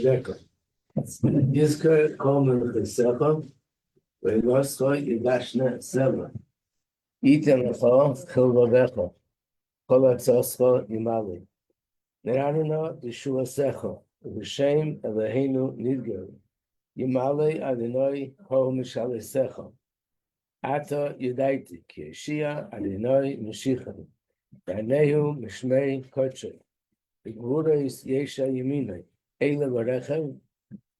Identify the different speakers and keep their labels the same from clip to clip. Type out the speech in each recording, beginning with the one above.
Speaker 1: Rebecca. Yizker Coleman Chesecha, Ve'Loscha Yidashne Seva. Item Lecha, Chil Vavecha, Kol Atzoscha Yimali. Neraruna Yeshua Secha, V'Shem Eloheinu Nidger. Yimali Adonai Ho Mishale Secha. Ata Yudaiti Ki Yeshia Adonai Meshicha. V'Anehu Mishmei Kodshe. V'Gvurais Yesha Yeminai. Eile Varechev.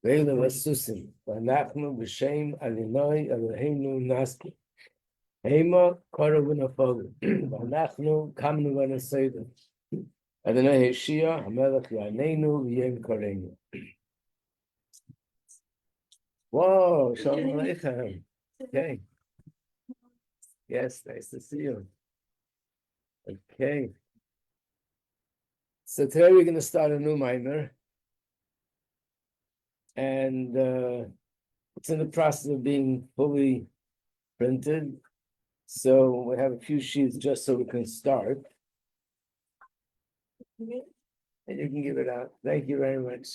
Speaker 1: Ve'ele v'susim, v'anachnu b'shem Adonai Eloheinu nasku. Hema karav v'nafagu, v'anachnu kamnu v'naseidu. Adonai Yeshia, HaMelech Yaneinu v'yem kareinu. Whoa, Shalom Aleichem. Okay. Yes, nice to see you. Okay. So today we're going to start a new Mamar. And it's in the process of being fully printed. So we have a few sheets just so we can start. And you can give it out. Thank you very much.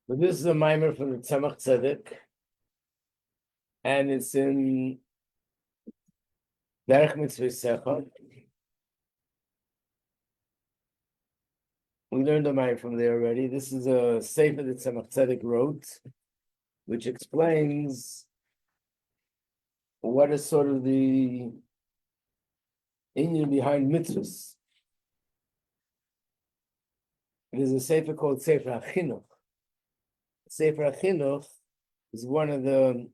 Speaker 1: But this is a Mamar from the Tzemach Tzedek. And it's in Derech Mitzvah Secha. We learned the Mamar from there already. This is a sefer that Tzemach Tzedek wrote, which explains what is sort of the inyan behind mitzvahs. There's a sefer called Sefer HaChinuch. Sefer HaChinuch is one of the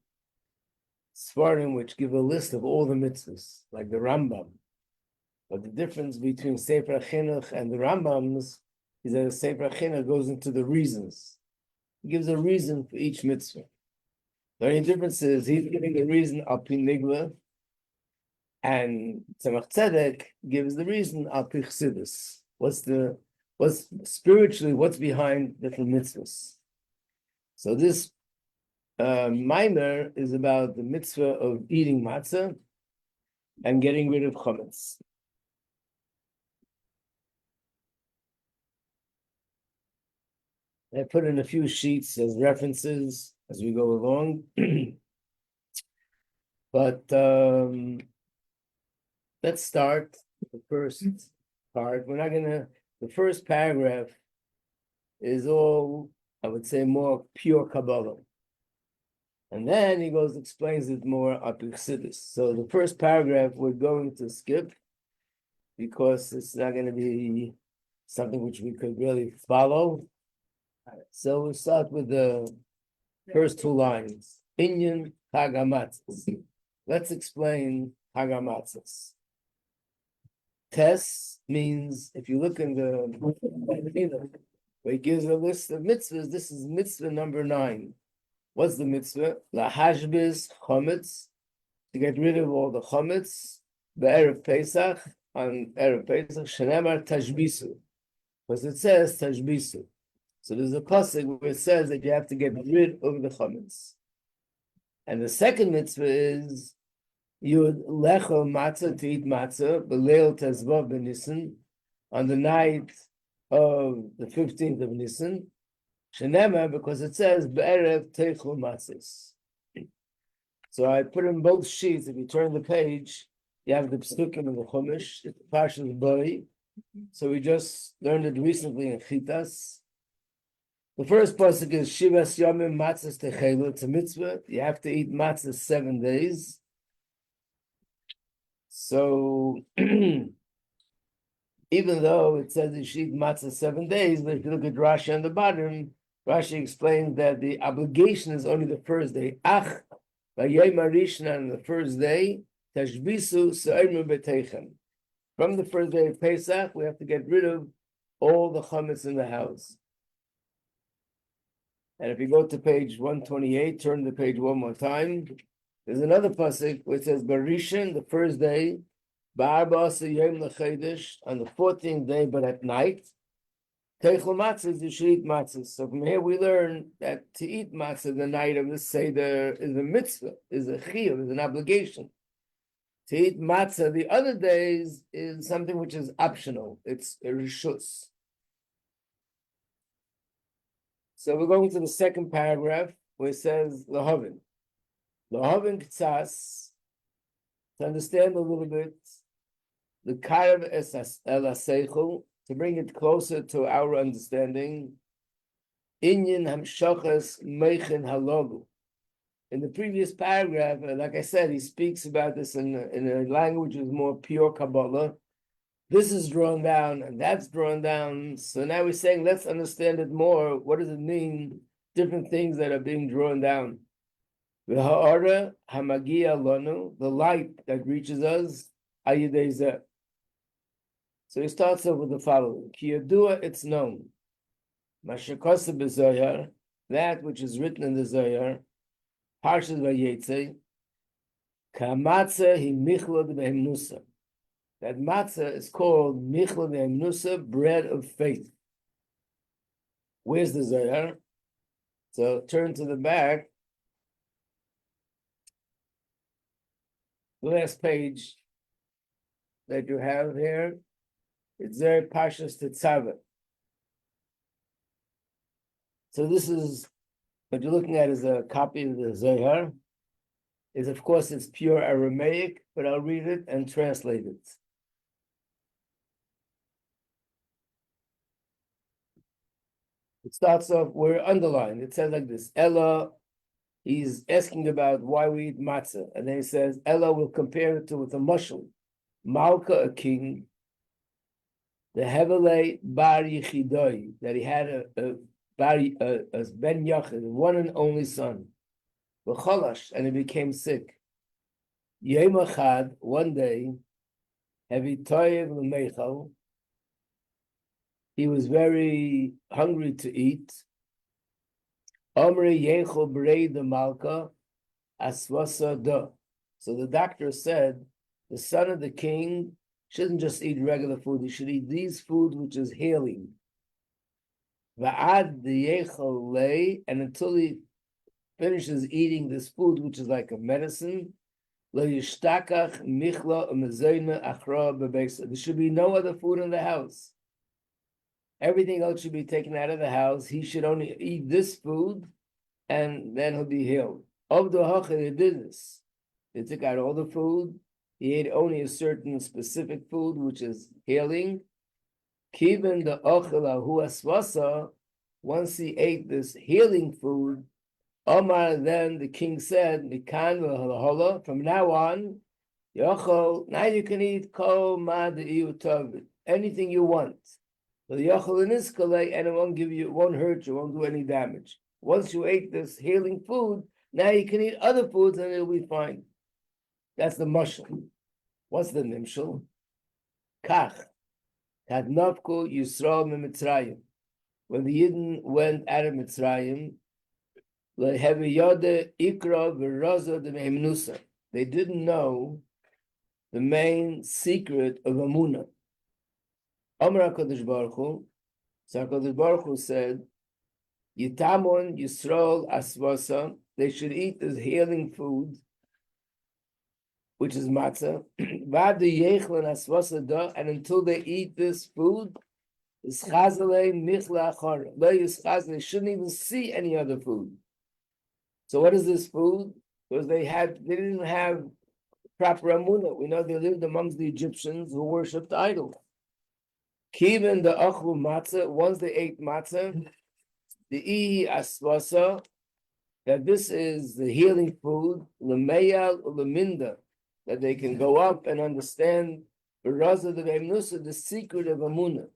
Speaker 1: Svarim which give a list of all the mitzvahs, like the Rambam. But the difference between Sefer HaChinuch and the Rambams is that the Sefer HaChinuch goes into the reasons. He gives a reason for each mitzvah. The only difference is he's giving a reason al pi nigla, and Tzemach Tzedek gives the reason al pi chassidus. What's spiritually, what's behind different mitzvahs. So this Mamar is about the mitzvah of eating matzah and getting rid of chametz. I put in a few sheets as references as we go along. But let's start the first part. The first paragraph is all, I would say, more pure Kabbalah. And then he explains it more apixidus. So the first paragraph we're going to skip because it's not going to be something which we could really follow. So we'll start with the first two lines. Inyan Hagamatzes. Let's explain Hagamatzes. Tes means, if you look in the where he gives a list of mitzvahs, this is mitzvah number 9. What's the mitzvah? Lahashbiz Chametz, to get rid of all the Chametz, the Erev Pesach, on Erev Pesach, Shenemar Tashbisu. Because it says Tashbisu. So there's a pasuk where it says that you have to get rid of the chametz. And the second mitzvah is Yud Lecho Matzah, to eat matzah, B'leil Tezvav B'Nissen, on the night of the 15th of Nisan, Shenema, because it says Be'erev Teichel Matzahs. So I put in both sheets. If you turn the page, you have the psukim and the chumash, it's the Parshas Boi. So we just learned it recently in Chitas. The first pasuk is Shivas Yomim Matzahs Techelu. It's a mitzvah. You have to eat matzah 7 days. So even though it says you should eat matzah 7 days, but if you look at Rashi on the bottom, Rashi explains that the obligation is only the first day. Ach, v'yom harishon, on the first day, tashbisu se'omer b'teichem. From the first day of Pesach, we have to get rid of all the chametz in the house. And if you go to page 128, turn the page one more time. There's another pasuk where it says Barishon, the first day, Ba'arba yom lechedesh, on the 14th day, but at night. Teichel matzah is you should eat matzah. So from here we learn that to eat matzah the night of the Seder is a mitzvah, is a chiyuv, is an obligation. To eat matzah the other days is something which is optional. It's a rishus. So we're going to the second paragraph where it says lahavin. Lahavin k'tzas, to understand a little bit, the karev es el aseichel, to bring it closer to our understanding, inyan hamshachas meichin halogu. In the previous paragraph, like I said, he speaks about this in a language of more pure Kabbalah. This is drawn down and that's drawn down. So now we're saying, let's understand it more. What does it mean? Different things that are being drawn down. V'ha'ara hamagia lanu, the light that reaches us, ayidei zeh. So he starts off with the following. Ki yadua, it's known. Mashakosa b'zoyar, that which is written in the Zohar, Parshas Vayetze, ka matzah hi michlod v'hemnusa. That matzah is called michlod v'hemnusa, bread of faith. Where's the Zohar? So turn to the back. The last page that you have here, it's there, Parshas Tetzaveh. So this is, what you're looking at is a copy of the Zohar. Is of course it's pure Aramaic, but I'll read it and translate it. It starts off, we're underlined. It says like this, Ella, he's asking about why we eat matzah. And then he says, Ella will compare it to with a mushel. Malka, a king, the Hevelei Bar Yechidoi, that he had a Ben Yachid, one and only son. V'cholash, and he became sick. Yom Echad, one day, Hevi Toyev L'meichal, he was very hungry to eat. Omri Yechol B'rei the Malka, Aswasa Da. So the doctor said, the son of the king shouldn't just eat regular food, he should eat these food which is healing. Va'ad the Yechol Lei, and until he finishes eating this food, which is like a medicine, lo yishtakach michla u'mezayna achra bebeisa. There should be no other food in the house. Everything else should be taken out of the house. He should only eat this food, and then he'll be healed. Of the hachar, they did this. They took out all the food. He ate only a certain specific food, which is healing. Kiven the ochel hu asvasa. Once he ate this healing food, Omar, then the king said, Mikan v'halahola, from now on, Yochel, now you can eat kol ma de'iu tov, anything you want. But Yochel in iskale, and it won't give you, it won't hurt you, it won't do any damage. Once you ate this healing food, now you can eat other foods and it'll be fine. That's the mushal. What's the nimshal? Kach, kadnavku Yisrael mitzrayim. When the Yidden went out of Mitzrayim, they didn't know the main secret of Amunah. Amar HaKadosh Baruch Hu, so HaKadosh Baruch Hu said, Yitamun Yisrael Asvasa, they should eat this healing food, which is matzah, and until they eat this food, they shouldn't even see any other food. So what is this food? Because they didn't have proper amunah. We know they lived amongst the Egyptians who worshipped idols. Kiven the achlu matzah, once they ate matzah, the ihi asvasa, that this is the healing food, l'meyal u'leminda, that they can go up and understand the secret of amunah.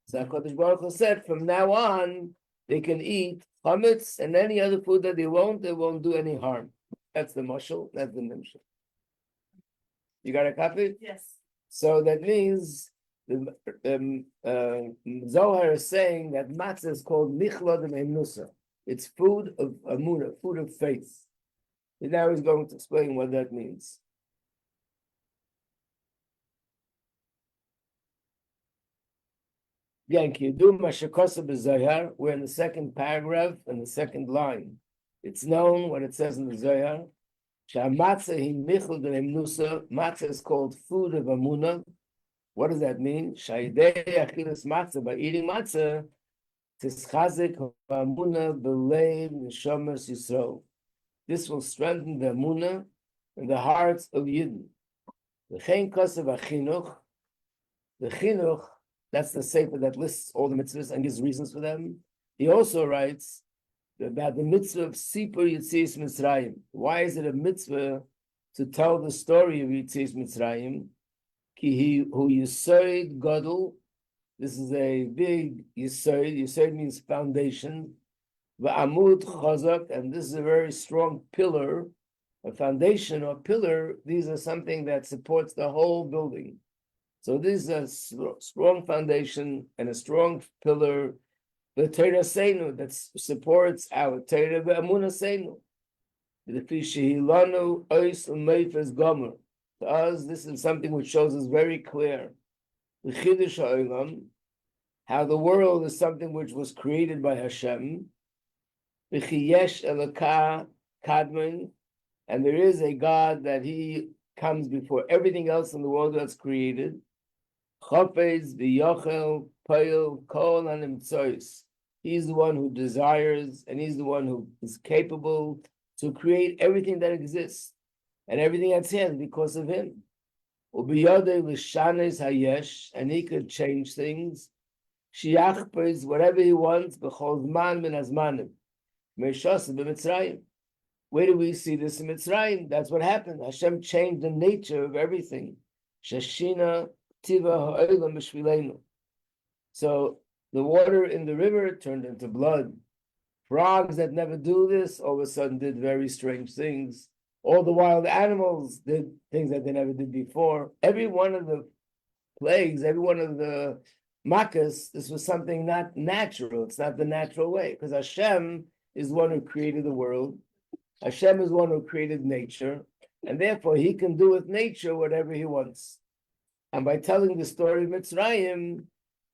Speaker 1: So HaKadosh Baruch Hu said, from now on, they can eat chametz and any other food that they won't do any harm. That's the mashal, that's the nimshal. You got a copy?
Speaker 2: Yes.
Speaker 1: So that means the Zohar is saying that matzah is called michlod v'hemnusa. It's food of amunah, food of faith. And now he's going to explain what that means. Again, Kiyudum Mashakosa B'Zohar, we're in the second paragraph and the second line. It's known what it says in the Zohar. Matzah is called food of Amunah. What does that mean? Matzah, by eating matzah, tischazik Amunah b'leiv neshamas Yisrael. This will strengthen the Amunah in the hearts of Yidden. V'chein kosav achinuch, the chinuch, that's the sefer that lists all the mitzvahs and gives reasons for them. He also writes about the mitzvah of Sipur Yetzias Mitzrayim. Why is it a mitzvah to tell the story of Yetzias Mitzrayim? Ki hu Yisoid Gadol. This is a big Yisoid. Yisoid means foundation. Va'amud Chazak, and this is a very strong pillar. A foundation or pillar, these are something that supports the whole building. So this is a strong foundation and a strong pillar. The Torah Seinu that supports our Torah, the Amunah Seinu. The Fishihilanu Ois Umeifes Gomer. To us, this is something which shows us very clear. The Chiddush HaOlam, how the world is something which was created by Hashem. The Chiyesh Elokah Kadmon, and there is a God that He comes before everything else in the world that's created. Chofetz v'yochel poil kol hanimtzois. He's the one who desires, and He's the one who is capable to create everything that exists and everything that's here because of Him. Ubiyodei l'shanes hayesh, and He could change things. Shiachpez, whatever He wants, b'chol zman min hazmanim. Meishos b'Mitzrayim. Where do we see this in Mitzrayim? That's what happened. Hashem changed the nature of everything. Shashina tiva ha'olam b'shvilenu. So the water in the river turned into blood. Frogs that never do this all of a sudden did very strange things. All the wild animals did things that they never did before. Every one of the plagues, every one of the makas, this was something not natural. It's not the natural way, because Hashem is the one who created the world. Hashem is the one who created nature, and therefore He can do with nature whatever He wants. And by telling the story of Mitzrayim,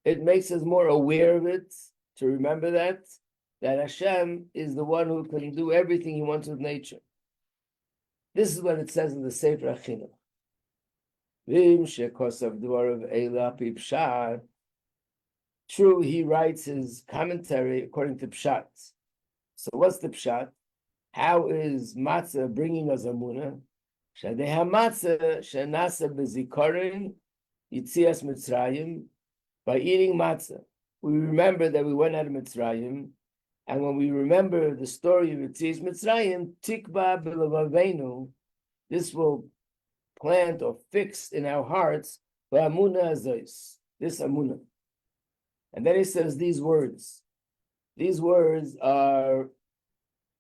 Speaker 1: it makes us more aware of it, to remember that Hashem is the one who can do everything He wants with nature. This is what it says in the Sefer HaChinuch. Vim shekosav dvarav eila pi pshat. True, he writes his commentary according to pshat. So what's the pshat? How is matzah bringing us amunah? Shadeha matzah shenasa bezikorin yitzias Mitzrayim. By eating matzah, we remember that we went out of Mitzrayim, and when we remember the story of Yitzias Mitzrayim, tikba b'levavenu, this will plant or fix in our hearts v'amunah azois, this amunah. And then he says these words. These words are,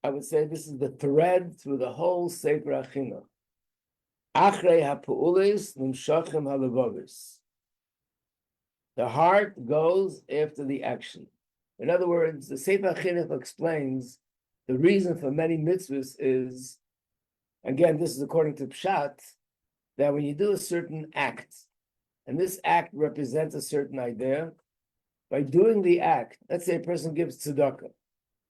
Speaker 1: I would say, this is the thread through the whole Sefer HaChinuch. Achrei ha'pu'ulis nimshochem ha'levavis. The heart goes after the action. In other words, the Sefer HaChinuch explains the reason for many mitzvahs is, again, this is according to Pshat, that when you do a certain act, and this act represents a certain idea, by doing the act, let's say a person gives tzedakah.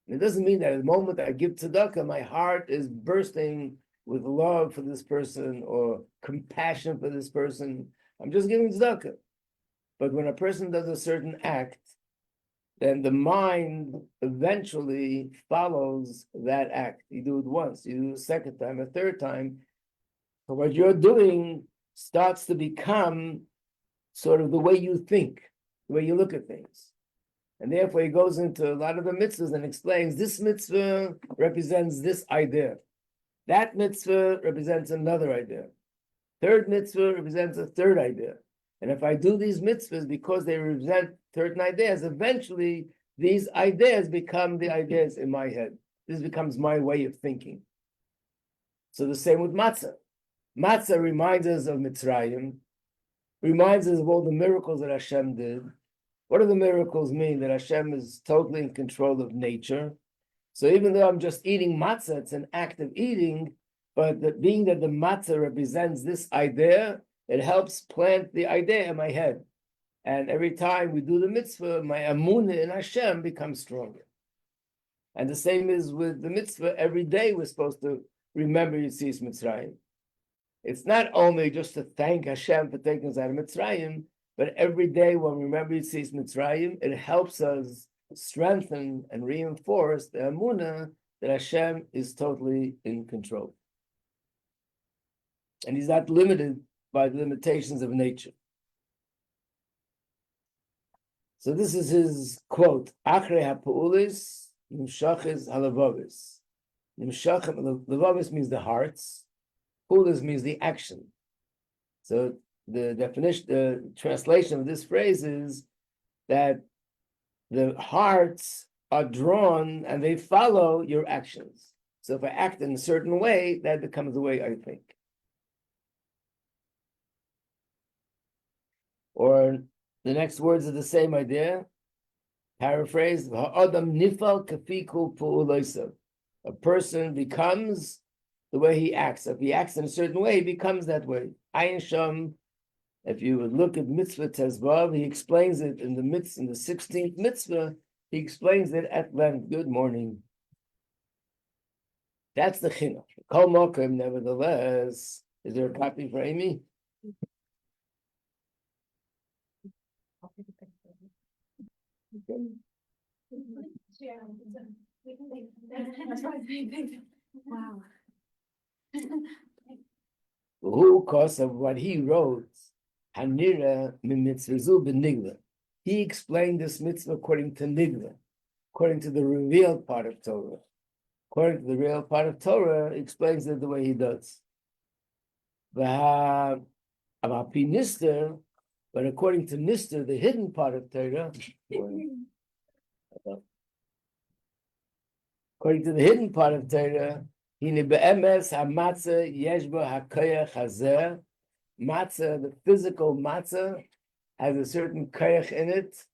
Speaker 1: It doesn't mean that at the moment I give tzedakah, my heart is bursting with love for this person or compassion for this person. I'm just giving tzedakah. But when a person does a certain act, then the mind eventually follows that act. You do it once, you do it a second time, a third time. So what you're doing starts to become sort of the way you think, the way you look at things. And therefore he goes into a lot of the mitzvahs and explains this mitzvah represents this idea. That mitzvah represents another idea. Third mitzvah represents a third idea. And if I do these mitzvahs because they represent certain ideas, eventually these ideas become the ideas in my head. This becomes my way of thinking. So the same with matzah. Matzah reminds us of Mitzrayim, reminds us of all the miracles that Hashem did. What do the miracles mean? That Hashem is totally in control of nature. So even though I'm just eating matzah, it's an act of eating, but being that the matzah represents this idea, it helps plant the idea in my head. And every time we do the mitzvah, my amunah in Hashem becomes stronger. And the same is with the mitzvah. Every day we're supposed to remember Yetzias Mitzrayim. It's not only just to thank Hashem for taking us out of Mitzrayim, but every day when we remember Yetzias Mitzrayim, it helps us strengthen and reinforce the amunah that Hashem is totally in control. And he's not limited by the limitations of nature. So this is his quote, Achrei ha'pa'ulis, nimshachis halavavis. Nimshachim, lavavis means the hearts, pa'ulis means the action. So the definition, the translation of this phrase is that the hearts are drawn and they follow your actions. So if I act in a certain way, that becomes the way I think. Or the next words are the same idea. Paraphrase, Ha'adam nifal kafi kol pu'ulosav. A person becomes the way he acts. If he acts in a certain way, he becomes that way. Ayin Sham, if you would look at mitzvah tezvav, he explains it in the 16th mitzvah, he explains it at length. Good morning. That's the chinuch. Kol mokum, nevertheless, is there a copy for Amy?
Speaker 2: Wow.
Speaker 1: Who, because of what he wrote, Hanira mimitzvazu benigla. He explained this mitzvah according to nigla, according to the revealed part of Torah. According to the real part of Torah, he explains it the way he does. But according to Nister, the hidden part of Torah, according to the hidden part of Torah, matzah, the physical matzah, has a certain koyach in it,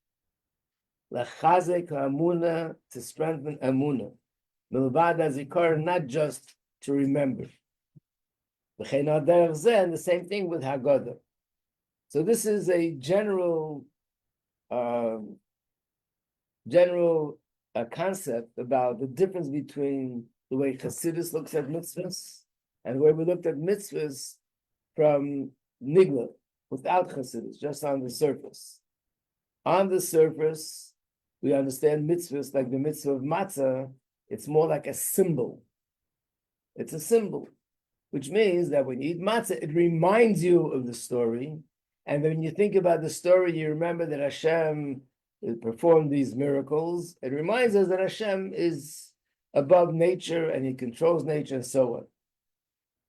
Speaker 1: lachazek ha'amuna, to strengthen amuna. Milvad hazikar, not just to remember. And the same thing with Haggadah. So this is a general concept about the difference between the way Chassidus looks at mitzvahs and the way we looked at mitzvahs from Nigla, without Chassidus, just on the surface. On the surface, we understand mitzvahs like the mitzvah of Matzah. It's more like a symbol. It's a symbol, which means that when you eat matzah, it reminds you of the story. And when you think about the story, you remember that Hashem performed these miracles. It reminds us that Hashem is above nature and he controls nature and so on.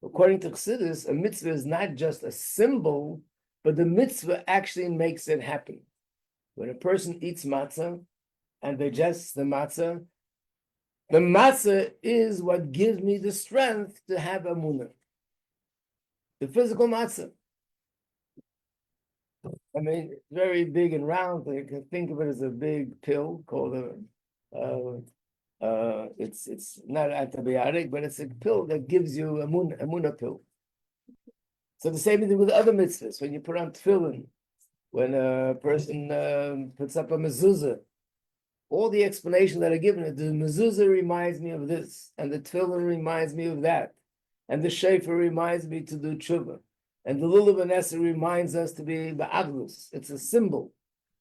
Speaker 1: According to Chassidus, a mitzvah is not just a symbol, but the mitzvah actually makes it happen. When a person eats matzah and digests the matzah is what gives me the strength to have amunah. The physical matzah. I mean, it's very big and round. You can think of it as a big pill called it's not antibiotic, but it's a pill that gives you a munah pill. So the same thing with other mitzvahs. When you put on tefillin, when a person puts up a mezuzah, all the explanations that are given, the mezuzah reminds me of this, and the tefillin reminds me of that, and the shofar reminds me to do tshuva, and the lulav and Esser reminds us to be ba'adlus. It's a symbol.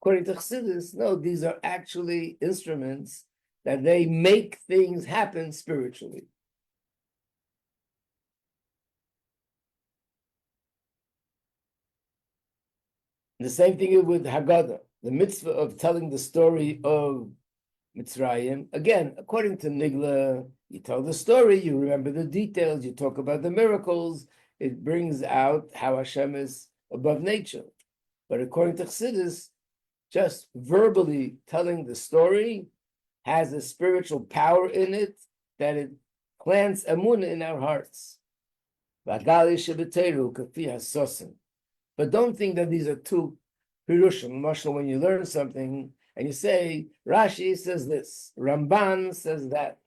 Speaker 1: According to Chassidus, no, these are actually instruments that they make things happen spiritually. The same thing with Haggadah, the mitzvah of telling the story of Mitzrayim. Again, according to Nigla, you tell the story, you remember the details, you talk about the miracles, it brings out how Hashem is above nature. But according to Chassidus, just verbally telling the story has a spiritual power in it that it plants emunah in our hearts. But don't think that these are two pirushim. Mashal, when you learn something and you say, Rashi says this, Ramban says that,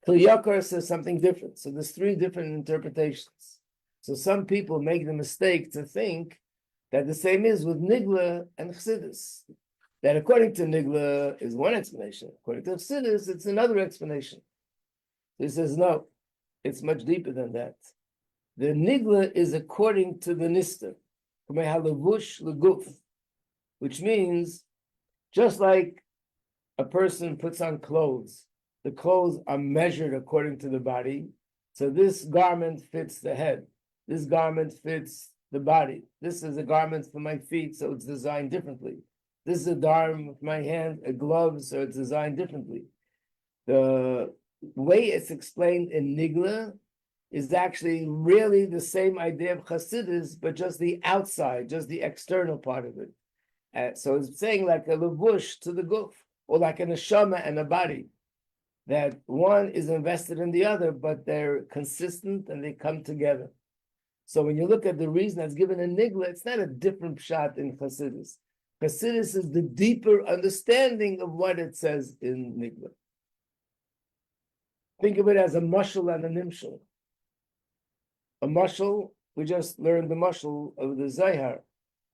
Speaker 1: Kli Yakar says something different. So there's three different interpretations. So some people make the mistake to think that the same is with Nigla and Chassidus. That according to Nigla is one explanation. According to Chassidus, it's another explanation. He says, no, it's much deeper than that. The Nigla is according to the Nister, which means just like a person puts on clothes, the clothes are measured according to the body. So this garment fits the head. This garment fits the body. This is a garment for my feet, so it's designed differently. This is a darm for my hand, a glove, so it's designed differently. The way it's explained in Nigla is actually really the same idea of Chassidus, but just the outside, just the external part of it. So it's saying like a levush to the guf, or like a neshama and a body, that one is invested in the other, but they're consistent and they come together. So when you look at the reason that's given in Nigla, it's not a different pshat in Chassidus. Chassidus is the deeper understanding of what it says in Nigla. Think of it as a mashal and a nimshal. A mashal, we just learned the mashal of the Zayhar.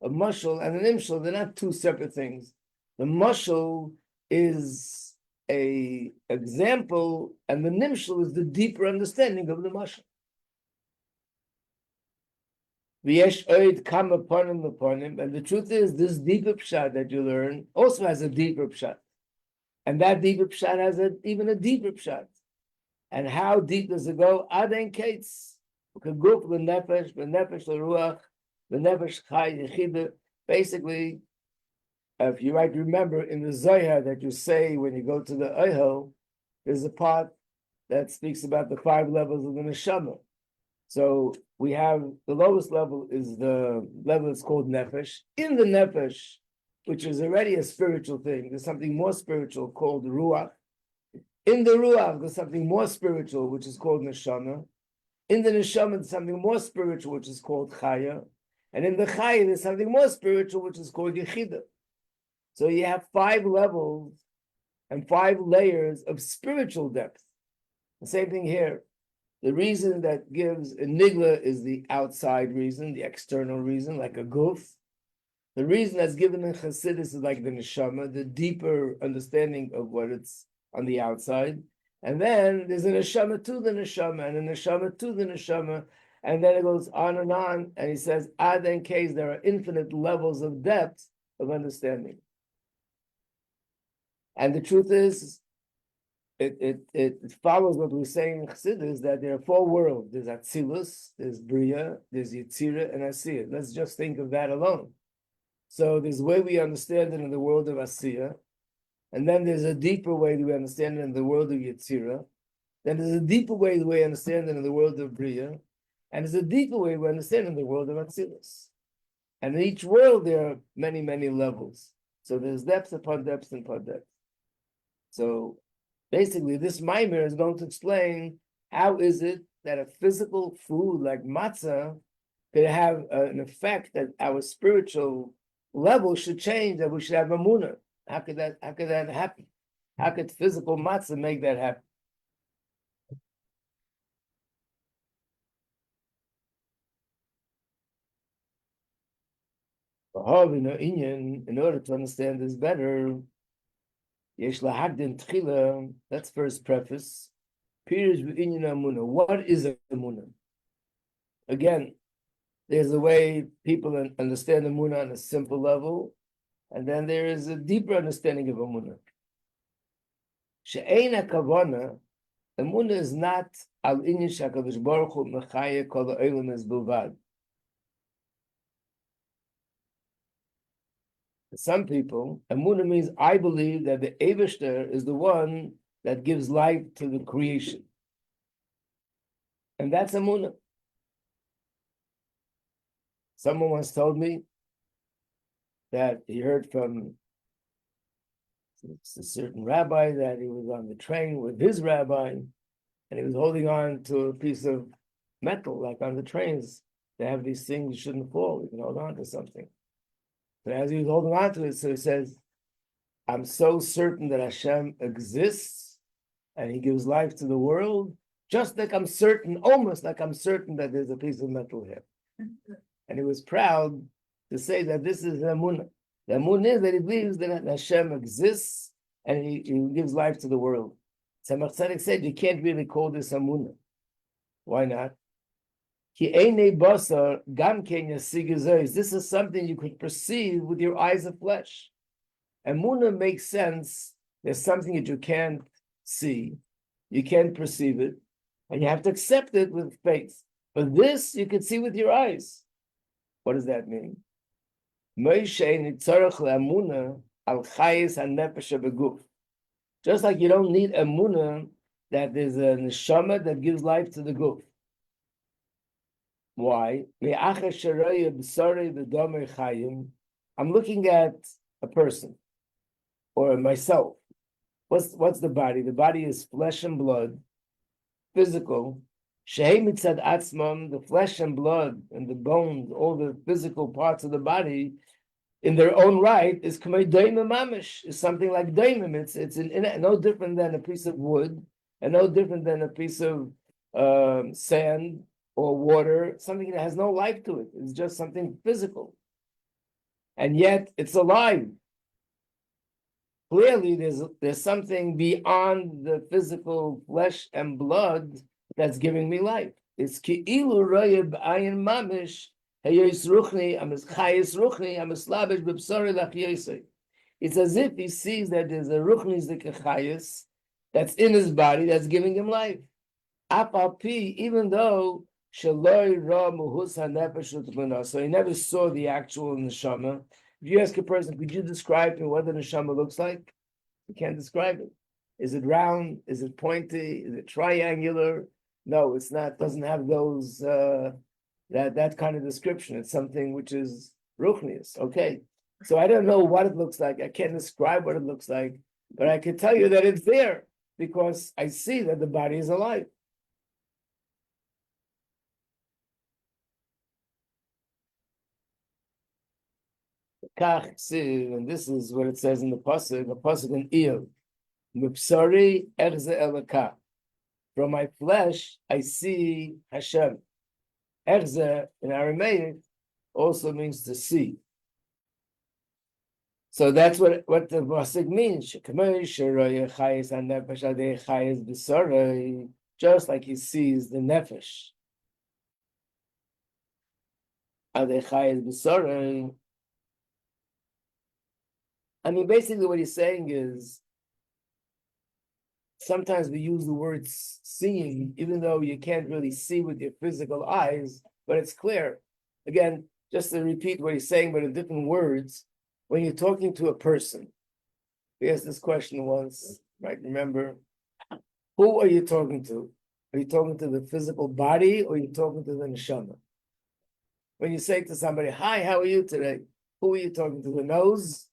Speaker 1: A mashal and a nimshal, they're not two separate things. The mashal is a example, and the nimshal is the deeper understanding of the mashal. V'yesh oid kam upon him, and the truth is, this deeper pshat that you learn also has a deeper pshat, and that deeper pshat has even a deeper pshat. And how deep does it go? Aden kates, kaguf l'nefesh, l'nefesh l'ruach, l'nefesh chai yechida. Basically, if you might remember in the Zohar that you say when you go to the Ohel, there's a part that speaks about the 5 levels of the neshama. So we have the lowest level is the level that's called nefesh. In the nefesh, which is already a spiritual thing, there's something more spiritual called ruach. In the ruach, there's something more spiritual, which is called neshama. In the neshama, there's something more spiritual, which is called chaya. And in the chaya, there's something more spiritual, which is called yechida. So you have 5 levels and 5 layers of spiritual depth. The same thing here. The reason that gives a nigla is the outside reason, the external reason, like a guf. The reason that's given in Chassidus is like the neshama, the deeper understanding of what it's on the outside. And then there's a neshama to the neshama, and a neshama to the neshama, and then it goes on, and he says, ad and case, there are infinite levels of depth of understanding. And the truth is, it follows what we're saying in Chassidus, that there are 4 worlds. There's Atzilus, there's Bria, there's Yetzira, and Asiya. Let's just think of that alone. So there's a way we understand it in the world of Asiya, and then there's a deeper way that we understand it in the world of Yetzira. Then there's a deeper way that we understand it in the world of Bria, and there's a deeper way we understand it in the world of Atzilus. And in each world there are many, many levels. So there's depth upon depth upon depth. So basically, this Mamar is going to explain how is it that a physical food like matzah could have an effect that our spiritual level should change, that we should have emunah. How could that happen? How could physical matzah make that happen? In order to understand this better, let's first preface. What is emunah? Again, there's a way people understand emunah on a simple level, and then there is a deeper understanding of emunah. She'eina kavana, emunah is not al inyan shakadosh baruch hu mechaya kol ha'olam es bilvad. For some people, emunah means I believe that the Eibishter is the one that gives life to the creation. And that's emunah. Someone once told me that he heard from a certain rabbi that he was on the train with his rabbi, and he was holding on to a piece of metal, like on the trains. They have these things, you shouldn't fall, you can hold on to something. But as he was holding on to it, so he says, I'm so certain that Hashem exists and he gives life to the world, just like I'm certain, almost like I'm certain that there's a piece of metal here. And he was proud to say that this is emunah. The emunah is that he believes that Hashem exists and he gives life to the world. Tzemach Tzedek said you can't really call this emunah. Why not? This is something you could perceive with your eyes of flesh. Emunah makes sense. There's something that you can't see, you can't perceive it, and you have to accept it with faith. But this you can see with your eyes. What does that mean? Just like you don't need emunah that there's a neshama that gives life to the guf. Why? I'm looking at a person or myself. What's the body? The body is flesh and blood, physical. The flesh and blood and the bones, all the physical parts of the body, in their own right, is kamei doimim mamish, is something like doimim. It's no different than a piece of wood, and no different than a piece of sand or water, something that has no life to it. It's just something physical. And yet it's alive. Clearly, there's something beyond the physical flesh and blood that's giving me life. It's ki'ilu roye b'ayin mamish, heyos ruchni, amis chayis ruchni, amis labish b'psori lach. It's as if he sees that there's a ruchni zikachayis that's in his body that's giving him life. Apal pi, even though shaloi ra muhus hanefesh utmana, so he never saw the actual neshama. If you ask a person, could you describe to what the neshama looks like? You can't describe it. Is it round? Is it pointy? Is it triangular? No, it's not. Doesn't have those that kind of description. It's something which is ruchnius. Okay, so I don't know what it looks like. I can't describe what it looks like, but I can tell you that it's there because I see that the body is alive. And this is what it says in the pasuk in Iyov. Mipsari erze elaka. From my flesh, I see Hashem. Erze in Aramaic also means to see. So that's what the pasuk means. Just like he sees the nefesh. I mean, basically what he's saying is, sometimes we use the word seeing, even though you can't really see with your physical eyes, but it's clear. Again, just to repeat what he's saying, but in different words, when you're talking to a person, we asked this question once, right? Remember, who are you talking to? Are you talking to the physical body or are you talking to the neshama? When you say to somebody, hi, how are you today? Who are you talking to, the nose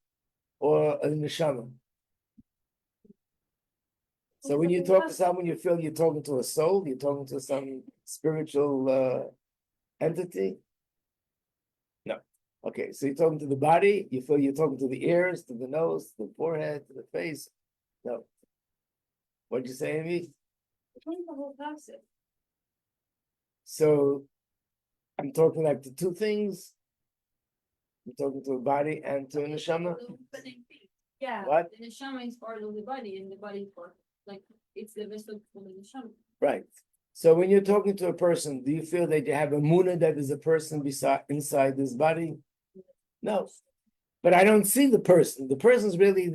Speaker 1: or the neshama? So when you talk to someone, you feel you're talking to a soul, you're talking to some spiritual entity? No. Okay, so you're talking to the body, you feel you're talking to the ears, to the nose, to the forehead, to the face? No. What'd you say, Amy?
Speaker 2: The whole person.
Speaker 1: So I'm talking like the two things. I'm talking to a body and to a neshama.
Speaker 2: Yeah.
Speaker 1: What?
Speaker 2: The neshama is part of the body, and the body is part, like, it's the vessel for the neshama.
Speaker 1: Right. So when you're talking to a person, do you feel that you have a muna that is a person inside this body? No. But I don't see the person. The person's really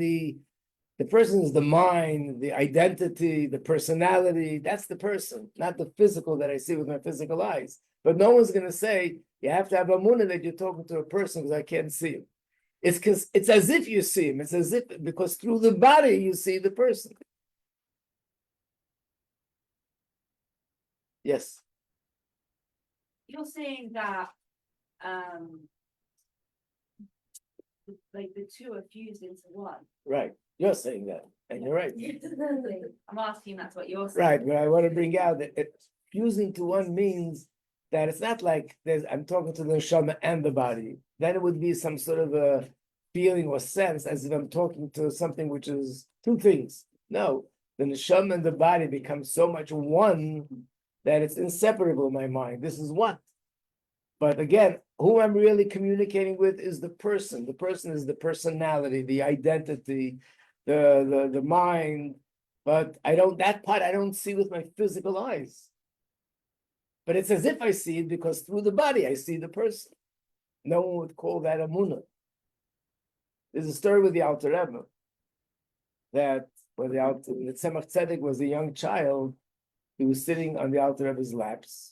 Speaker 1: the person is the mind, the identity, the personality. That's the person, not the physical that I see with my physical eyes. But no one's going to say, you have to have a muna that you're talking to a person because I can't see him. It's as if you see him. It's as if, because through the body you see the person. Yes.
Speaker 2: You're saying that like the two are fused into one.
Speaker 1: Right. You're saying that. And you're right.
Speaker 2: I'm asking that's what you're saying.
Speaker 1: Right, but I want to bring out that fusing to one means that it's not like I'm talking to the neshama and the body. Then it would be some sort of a feeling or sense as if I'm talking to something which is two things. No, the neshama and the body become so much one that it's inseparable in my mind. This is one. But again, who I'm really communicating with is the person. The person is the personality, the identity, the mind. But that part I don't see with my physical eyes. But it's as if I see it because through the body I see the person. No one would call that a munah. There's a story with the Alter Rebbe that when the Tzemach Tzedek was a young child, he was sitting on the Alter Rebbe's laps,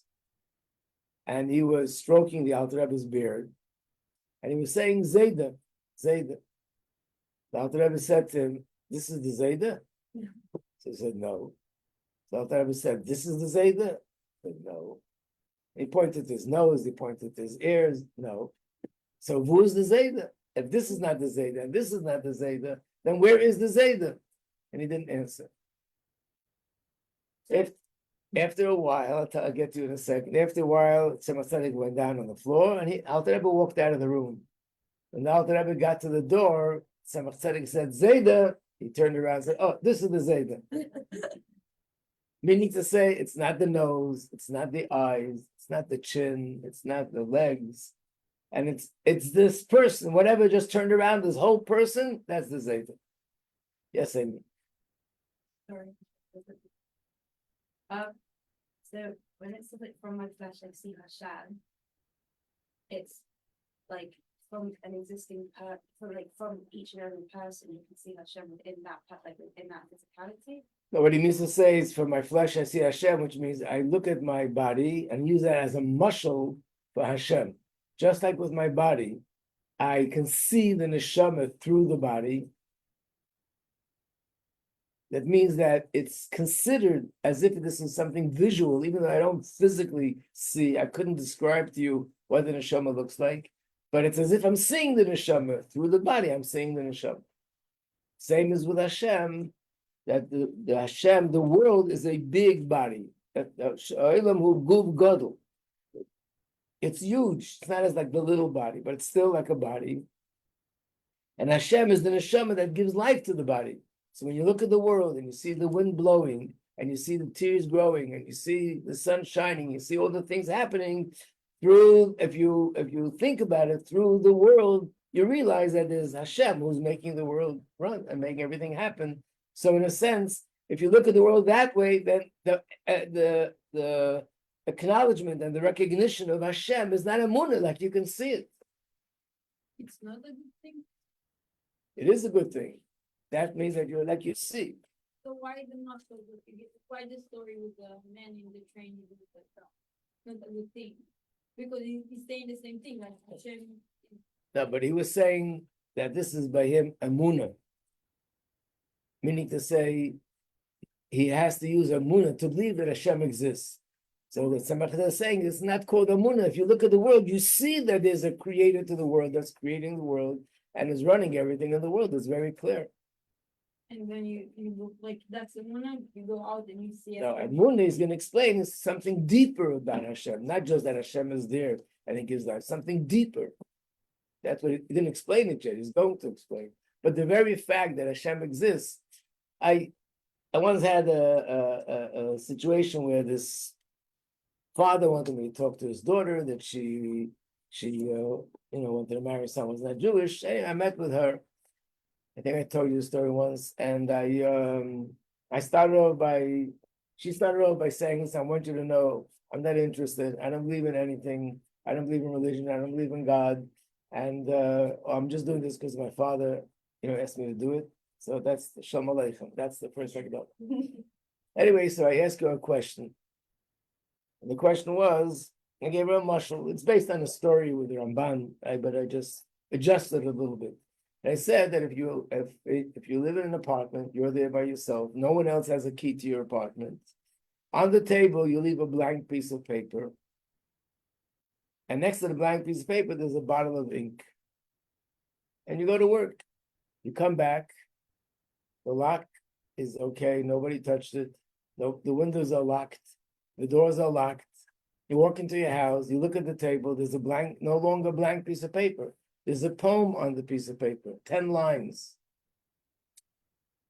Speaker 1: and he was stroking the Alter Rebbe's beard, and he was saying Zayda, Zayda. The Alter Rebbe said to him, "This is the Zayda?" So he said, "No." The Alter Rebbe said, "This is the Zayda?" He said, "No." He pointed to his nose, he pointed to his ears, no. So who is the Zayda? If this is not the Zayda and this is not the Zayda, then where is the Zayda? And he didn't answer. If after a while, I'll get to you in a second. After a while, Tzemach Tzedek went down on the floor, and Alter Rebbe walked out of the room. When Alter Rebbe got to the door, Tzemach Tzedek said, "Zayda." He turned around and said, "Oh, this is the Zayda." Meaning to say, it's not the nose, it's not the eyes, it's not the chin, it's not the legs, and it's this person. Whatever just turned around, this whole person, that's the Zayda. Yes, Amy.
Speaker 3: Sorry. So when it's like from my flesh, I see Hashem. It's like from an existing from each and every person, you can see Hashem within that physicality.
Speaker 1: No, what he means to say is, from my flesh I see Hashem, which means I look at my body and use that as a muscle for Hashem. Just like with my body, I can see the neshama through the body. That means that it's considered as if this is something visual, even though I don't physically see. I couldn't describe to you what the neshama looks like, but it's as if I'm seeing the neshama through the body. I'm seeing the neshama. Same as with Hashem, that the Hashem, the world is a big body. It's huge. It's not as like the little body, but it's still like a body. And Hashem is the neshama that gives life to the body. So when you look at the world and you see the wind blowing and you see the tears growing and you see the sun shining, you see all the things happening through, if you think about it, through the world, you realize that there's Hashem who's making the world run and making everything happen. So in a sense, if you look at the world that way, then the acknowledgement and the recognition of Hashem is not a munah, like you can see it.
Speaker 2: It's not a good thing.
Speaker 1: It is a good thing. That means that you're like you see.
Speaker 2: So why the not so good thing? Why the story with the man in the train with the stuff? Not a good thing. Because he's saying the same thing, like Hashem.
Speaker 1: No, but he was saying that this is by him emunah. Meaning to say, he has to use emunah to believe that Hashem exists. So the Tzemach Tzedek is saying it's not called emunah. If you look at the world, you see that there's a creator to the world that's creating the world and is running everything in the world. It's very clear.
Speaker 2: And then you look like that's the one you go out and you see it.
Speaker 1: Now, emunah is going to explain something deeper about Hashem, not just that Hashem is there and he gives life, something deeper. That's what he didn't explain it yet. He's going to explain. But the very fact that Hashem exists, I once had a situation where this father wanted me to talk to his daughter that she wanted to marry someone who's not Jewish. Hey, I met with her. I think I told you the story once, and she started off by saying, "Listen, I want you to know I'm not interested. I don't believe in anything. I don't believe in religion. I don't believe in God, and I'm just doing this because my father, asked me to do it. So that's the Shalom Aleichem. That's the first record. Anyway, so I asked her a question. And the question was, I gave her a mashal. It's based on a story with the Ramban, but I just adjusted it a little bit. And I said that if you live in an apartment, you're there by yourself, no one else has a key to your apartment. On the table, you leave a blank piece of paper. And next to the blank piece of paper, there's a bottle of ink. And you go to work. You come back. The lock is okay. Nobody touched it. No, the windows are locked. The doors are locked. You walk into your house. You look at the table. There's no longer a blank piece of paper. There's a poem on the piece of paper, 10 lines.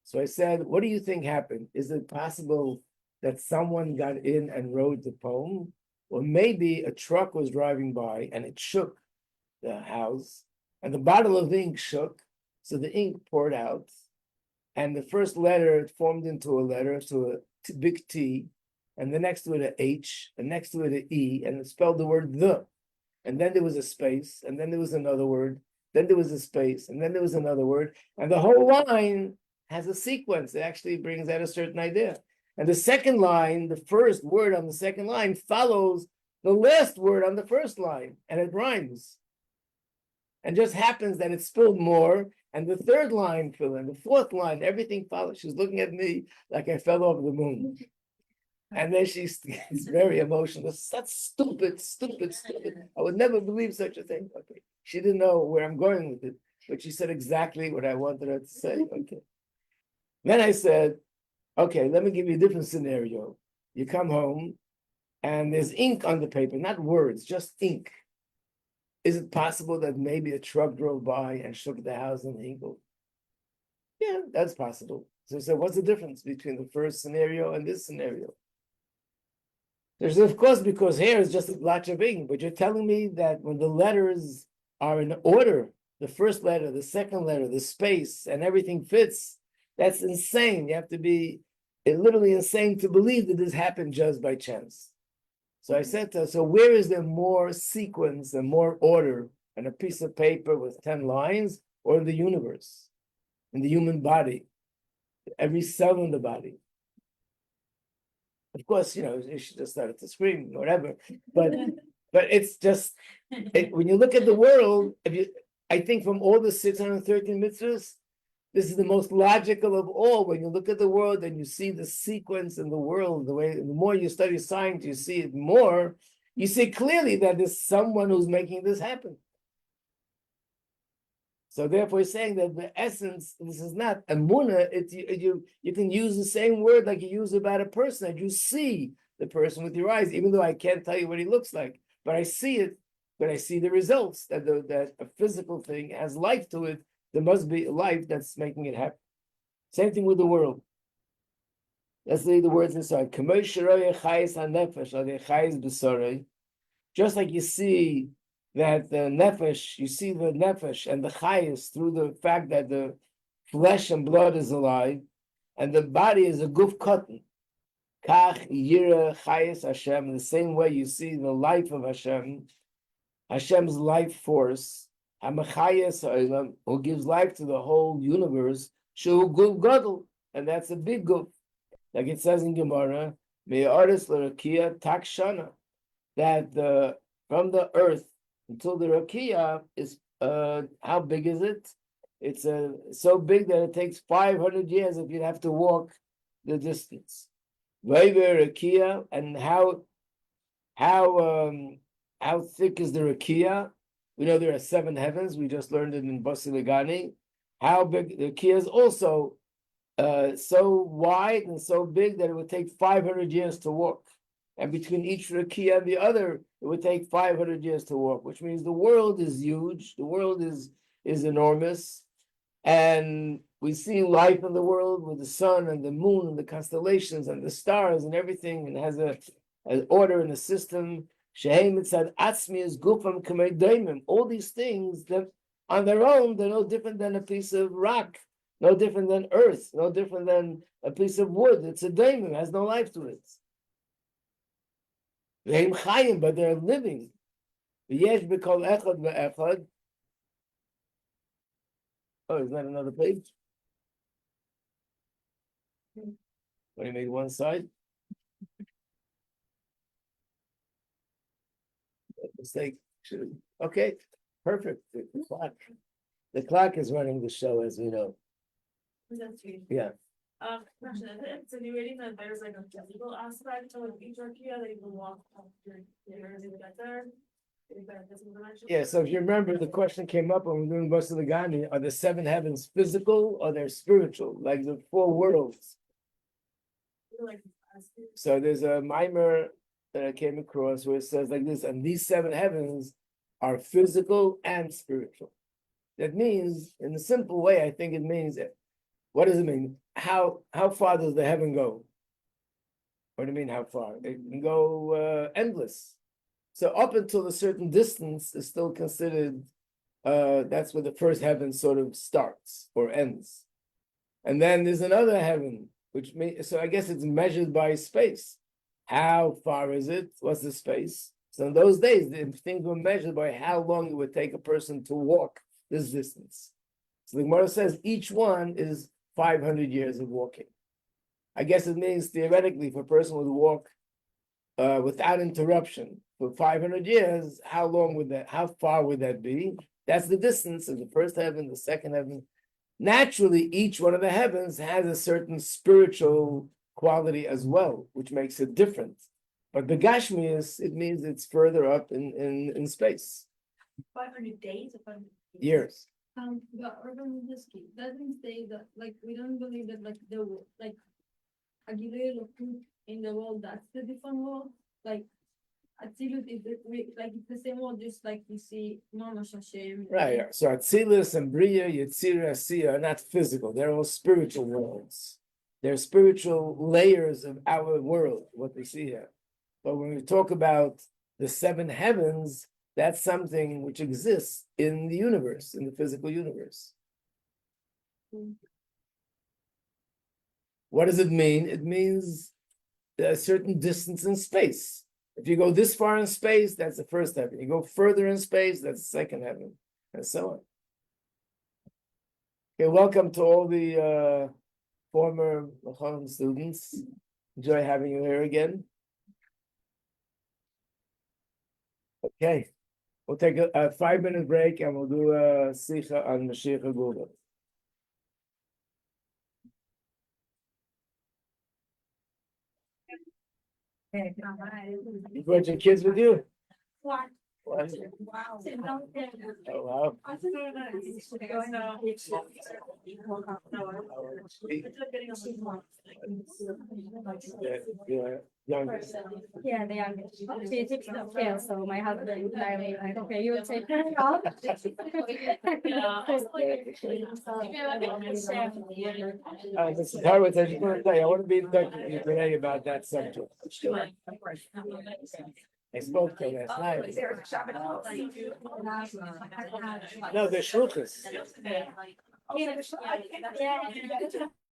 Speaker 1: So I said, what do you think happened? Is it possible that someone got in and wrote the poem? Or maybe a truck was driving by and it shook the house, and the bottle of ink shook, so the ink poured out, and the first letter formed into a letter, to a big T, and the next to it a H, and next to it a E, and it spelled the word the. And then there was a space, and then there was another word, then there was a space, and then there was another word, and the whole line has a sequence. It actually brings out a certain idea. And the second line, the first word on the second line follows the last word on the first line, and it rhymes. And just happens that it spilled more, and the third line filled in, the fourth line, everything follows. She's looking at me like I fell off the moon. And then she's very emotional. That's stupid, stupid, stupid. I would never believe such a thing. Okay. She didn't know where I'm going with it, but she said exactly what I wanted her to say. Okay. Then I said, okay, let me give you a different scenario. You come home and there's ink on the paper, not words, just ink. Is it possible that maybe a truck drove by and shook the house and the ink? Yeah, that's possible. So what's the difference between the first scenario and this scenario? There's, of course, because here is just a blotch of ink, but you're telling me that when the letters are in order, the first letter, the second letter, the space, and everything fits, that's insane. You have to be literally insane to believe that this happened just by chance. So I said to her, so where is there more sequence and more order on a piece of paper with 10 lines, or in the universe, in the human body, every cell in the body? Of course, she just started to scream, whatever. But it's just, when you look at the world, I think from all the 613 mitzvahs, this is the most logical of all. When you look at the world and you see the sequence in the world, the more you study science, you see it more, you see clearly that there's someone who's making this happen. So therefore, he's saying that the essence, this is not emunah. You can use the same word like you use about a person, that you see the person with your eyes, even though I can't tell you what he looks like, but I see it, but I see the results, that a physical thing has life to it. There must be a life that's making it happen. Same thing with the world. Let's read the words inside. Just like you see that the nefesh, you see the nefesh and the chayis through the fact that the flesh and blood is alive, and the body is a guf cotton. Kach yira chayis Hashem. In the same way you see the life of Hashem, Hashem's life force, Hamachayis Ha'olam, who gives life to the whole universe, Shu Guf Gadol, and that's a big guf. Like it says in Gemara, Me'aris l'Rakia Takshana, that from the earth until the Rakia is, how big is it? It's so big that it takes 500 years if you'd have to walk the distance. Vayver Rakia, and how thick is the Rakia? We know there are 7 heavens. We just learned it in Basiligani. How big the Rakia is also so wide and so big that it would take 500 years to walk. And between each Rakia and the other, it would take 500 years to walk, which means the world is huge. The world is enormous. And we see life in the world with the sun and the moon and the constellations and the stars and everything, and has an order and a system. Shehem mitzad atzmi is gufam kamei daimim. All these things that on their own, they're no different than a piece of rock, no different than earth, no different than a piece of wood. It's a daimim, has no life to it. V'hem chayim, but they're living. V'yesh b'kol echad v'echad. Oh, is that another page? What, you made one side? Mistake. Okay, perfect. The clock is running the show, as we know.
Speaker 4: That's you.
Speaker 1: Yeah.
Speaker 4: Question, so you reading that there's like a physical aspect of each Archaea that you can walk up through there to get there? Is that physical dimension?
Speaker 1: Yeah, so if you remember, the question came up when we were doing Basiligani, are the 7 heavens physical or they're spiritual, like the 4 worlds?
Speaker 4: Like,
Speaker 1: So there's a mimer that I came across where it says like this, and these 7 heavens are physical and spiritual. That means, in a simple way, I think it means, what does it mean? How far does the heaven go? What do you mean, how far? It can go endless. So up until a certain distance is still considered, that's where the first heaven sort of starts or ends. And then there's another heaven, which so I guess it's measured by space. How far is it? What's the space? So in those days, things were measured by how long it would take a person to walk this distance. So the Gemara says each one is 500 years of walking. I guess it means theoretically, if a person would walk without interruption for 500 years, how far would that be? That's the distance of the first heaven, the second heaven. Naturally, each one of the heavens has a certain spiritual quality as well, which makes it different. But the Gashmias, it means it's further up in space.
Speaker 3: 500 days or 500
Speaker 1: Years.
Speaker 2: But Rabbi Majeski doesn't say that, like, we don't believe that, like, Agilei Lokut in the world, that's the different world. Like, Atzilut is like it's the same world, just like we see Mama Hashem.
Speaker 1: Right. So Atzilus and Bria, Yetzirah, Asiya are not physical. They're all spiritual worlds. They're spiritual layers of our world, what we see here. But when we talk about the seven heavens, that's something which exists in the universe, in the physical universe. What does it mean? It means a certain distance in space. If you go this far in space, that's the first heaven. You go further in space, that's the second heaven, and so on. Okay, welcome to all the former Mechon students. Enjoy having you here again. Okay, we'll take a 5-minute break and we'll do a Sicha on Mashiach Gula. You brought your kids with you?
Speaker 3: What?
Speaker 1: What?
Speaker 3: Wow.
Speaker 1: Oh, wow. Yeah, youngest.
Speaker 5: Yeah, the youngest. She takes the scale, so my husband and I were like, okay, you will take her off.
Speaker 1: Mrs. Horowitz, I just want to tell you, I want to be in touch with you today about that subject. I spoke to her last night. No, they're shluchas.
Speaker 5: Yeah.